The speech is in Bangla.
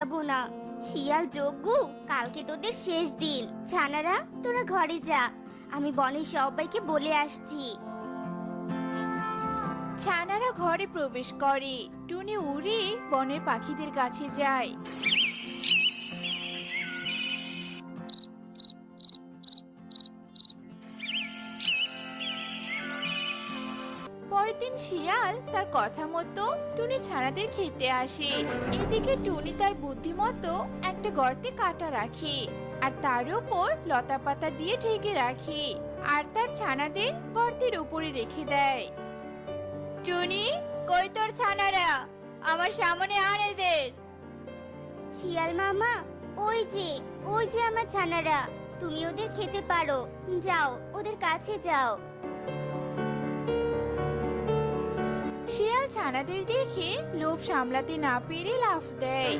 যাবো না। শিয়াল যজ্ঞু, কালকে তোদের শেষ দিন। ছানারা তোরা ঘরে যা, আমি বনের সবাইকে বলে আসছি। ছানারা ঘরে প্রবেশ করে। টুনি উড়ে বনের পাখিদের কাছে যায়। পরের দিন শিয়াল তার কথা মতো টুনি ছানাদের খেতে আসে। এদিকে টুনি তার বুদ্ধিমতো একটা গর্তে কাটা রাখে, আর তার উপর লতা পাতা দিয়ে ঢেকে রাখে, আর তার ছানাদের গর্তের উপরে রেখে দেয়। টুনি, কই তোর ছানারা? আমার সামনে আন এদের। শিয়াল মামা, ওই যে আমার ছানারা, তুমি ওদের খেতে পারো। যাও, ওদের কাছে যাও। শিয়াল ছানাদের দেখে লোভ সামলাতে না পেরে লাফ দেয়।